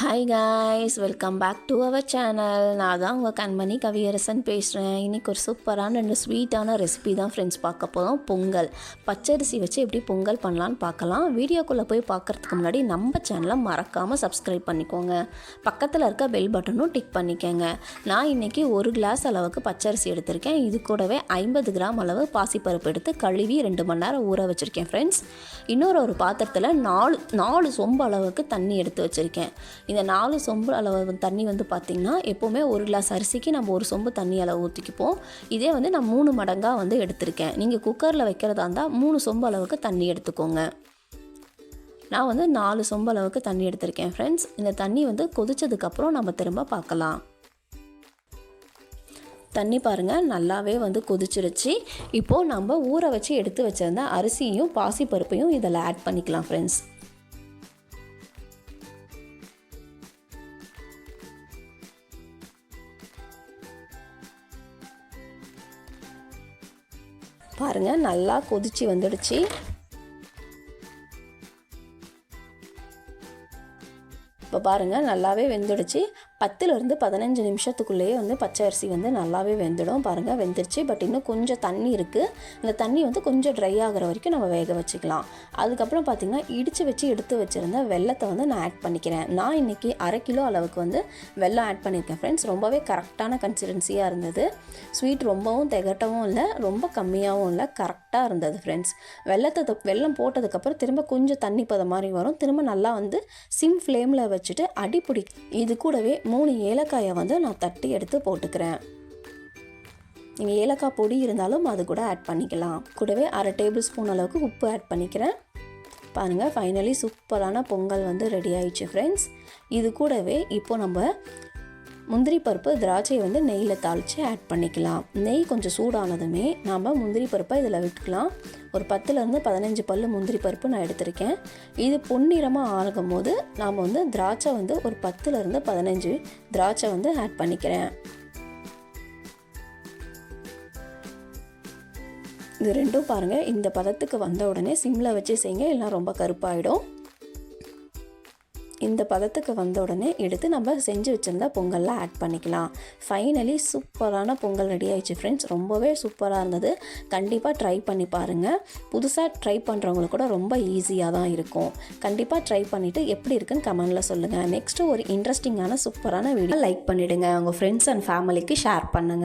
Hi guys, welcome back to our channel. நான் தான் உங்கள் கண்மணி கவியரசன் பேசுகிறேன். இன்றைக்கி ஒரு சூப்பரான 2 ஸ்வீட்டான ரெசிபி தான் ஃப்ரெண்ட்ஸ் பார்க்க போகிறோம். பொங்கல் பச்சரிசி வச்சு எப்படி பொங்கல் பண்ணலான்னு பார்க்கலாம். வீடியோக்குள்ளே போய் பார்க்குறதுக்கு முன்னாடி நம்ம சேனலை மறக்காமல் சப்ஸ்கிரைப் பண்ணிக்கோங்க. பக்கத்தில் இருக்க பெல் பட்டனும் டிக் பண்ணிக்கோங்க. நான் இன்றைக்கி 1 கிளாஸ் அளவுக்கு பச்சரிசி எடுத்திருக்கேன். இது கூடவே 50 கிராம் அளவு பாசிப்பருப்பு எடுத்து கழுவி 2 மணி நேரம் ஊற வச்சுருக்கேன் ஃப்ரெண்ட்ஸ். இன்னொரு பாத்திரத்தில் 4 சொம்பு அளவுக்கு தண்ணி எடுத்து வச்சுருக்கேன். இந்த 4 சொம்பு அளவு தண்ணி பார்த்திங்கன்னா எப்போவுமே 1 கிளாஸ் அரிசிக்கு நம்ம 1 சொம்பு தண்ணி அளவு ஊற்றிக்குப்போம். இதே நான் 3 மடங்காக எடுத்திருக்கேன். நீங்கள் குக்கரில் வைக்கிறதா இருந்தால் 3 சொம்பு அளவுக்கு தண்ணி எடுத்துக்கோங்க. நான் 4 சொம்பு அளவுக்கு தண்ணி எடுத்திருக்கேன் ஃப்ரெண்ட்ஸ். இந்த தண்ணி கொதிச்சதுக்கப்புறம் நம்ம திரும்ப பார்க்கலாம். தண்ணி பாருங்கள் நல்லாவே கொதிச்சிருச்சு. இப்போது நம்ம ஊற வச்சு எடுத்து வச்சுருந்த அரிசியும் பாசிப்பருப்பையும் இதில் ஆட் பண்ணிக்கலாம் ஃப்ரெண்ட்ஸ். பாருங்கள் நல்லா கொதிச்சு வந்துடுச்சு. இப்போ பாருங்கள் நல்லாவே வெந்துடுச்சு. 10லேருந்து 15 நிமிஷத்துக்குள்ளேயே பச்சை அரிசி நல்லாவே வெந்துடும். பாருங்கள் வெந்துடுச்சு. பட் இன்னும் கொஞ்சம் தண்ணி இருக்குது. இந்த தண்ணி கொஞ்சம் ட்ரை ஆகிற வரைக்கும் நம்ம வேக வச்சுக்கலாம். அதுக்கப்புறம் பார்த்திங்கன்னா இடித்து வச்சு எடுத்து வச்சுருந்த வெல்லத்தை நான் ஆட் பண்ணிக்கிறேன். நான் இன்றைக்கி 1/2 கிலோ அளவுக்கு வெல்லம் ஆட் பண்ணியிருக்கேன் ஃப்ரெண்ட்ஸ். ரொம்பவே கரெக்டான கன்சிஸ்டன்சியாக இருந்தது. ஸ்வீட் ரொம்பவும் திகட்டவும் இல்லை, ரொம்ப கம்மியாகவும் இல்லை, கரெக்டாக இருந்தது ஃப்ரெண்ட்ஸ். வெல்லம் போட்டதுக்கப்புறம் திரும்ப கொஞ்சம் தண்ணி பதம் மாதிரி வரும். திரும்ப நல்லா சிம் ஃப்ளேமில் வச்சுட்டு அடிப்பிடி. இது கூடவே 3 ஏலக்காயை நான் தட்டி எடுத்து போட்டுக்கிறேன். நீங்கள் ஏலக்காய் பொடி இருந்தாலும் அது கூட ஆட் பண்ணிக்கலாம். கூடவே 1/2 டேபிள் ஸ்பூன் அளவுக்கு உப்பு ஆட் பண்ணிக்கிறேன். பாருங்கள் ஃபைனலி சூப்பரான பொங்கல் ரெடி ஆயிடுச்சு ஃப்ரெண்ட்ஸ். இது கூடவே இப்போ நம்ம முந்திரி பருப்பு திராட்சையை நெய்யில் தாளித்து ஆட் பண்ணிக்கலாம். நெய் கொஞ்சம் சூடானதுமே நாம் முந்திரி பருப்பை இதில் விட்டுக்கலாம். ஒரு 10லேருந்து 15 பல்லு முந்திரி பருப்பு நான் எடுத்திருக்கேன். இது பொன்னிறமாக ஆகும் போது நாம் திராட்சை ஒரு 10லேருந்து 15 திராட்சை ஆட் பண்ணிக்கிறேன். இது ரெண்டும் பாருங்கள் இந்த பதத்துக்கு வந்த உடனே சிம்மில் வச்சு செய்யுங்க, இல்லைனா ரொம்ப கருப்பாயிடும். இந்த பதத்துக்கு வந்த உடனே எடுத்து நம்ம செஞ்சு வச்சுருந்தா பொங்கலில் ஆட் பண்ணிக்கலாம். ஃபைனலி சூப்பரான பொங்கல் ரெடி ஆயிடுச்சு ஃப்ரெண்ட்ஸ். ரொம்பவே சூப்பராக இருந்தது. கண்டிப்பாக ட்ரை பண்ணி பாருங்கள். புதுசாக ட்ரை பண்ணுறவங்களுக்கு கூட ரொம்ப ஈஸியாக தான் இருக்கும். கண்டிப்பாக ட்ரை பண்ணிவிட்டு எப்படி இருக்குன்னு கமெண்டில் சொல்லுங்கள். நெக்ஸ்ட்டு ஒரு இன்ட்ரெஸ்டிங்கான சூப்பரான வீடியோ லைக் பண்ணிவிடுங்க. உங்கள் ஃப்ரெண்ட்ஸ் அண்ட் ஃபேமிலிக்கு ஷேர் பண்ணுங்கள்.